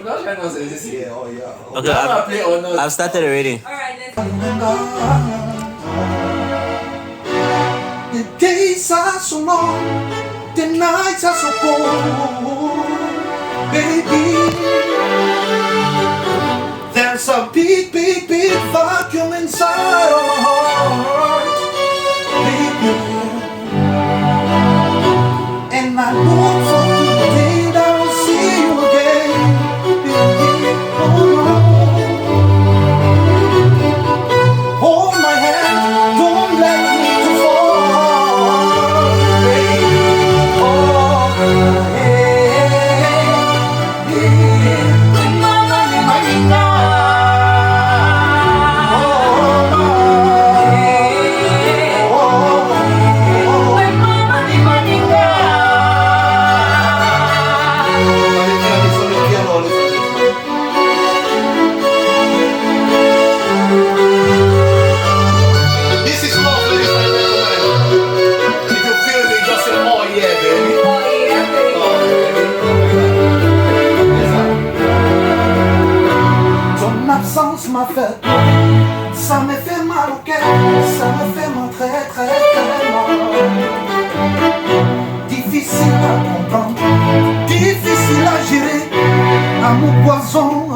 Okay, I've started already. Alright, let's The days are so long, the nights are so cold, baby. There's a big, big, big vacuum inside of my heart, baby. And I long for the day that I'll see you again, baby. Hold my hand, don't let me fall, baby. Oh, yeah, yeah. This is love, ladies and gentlemen. If you feel me, just say, oh yeah, baby. Oh yeah, baby. Oh, baby. Ton absence m'a fait peur. Ça me fait mal au cœur. Ça me fait mal, très, très, très mal. Difficile à comprendre, difficile à gérer. Amour poison.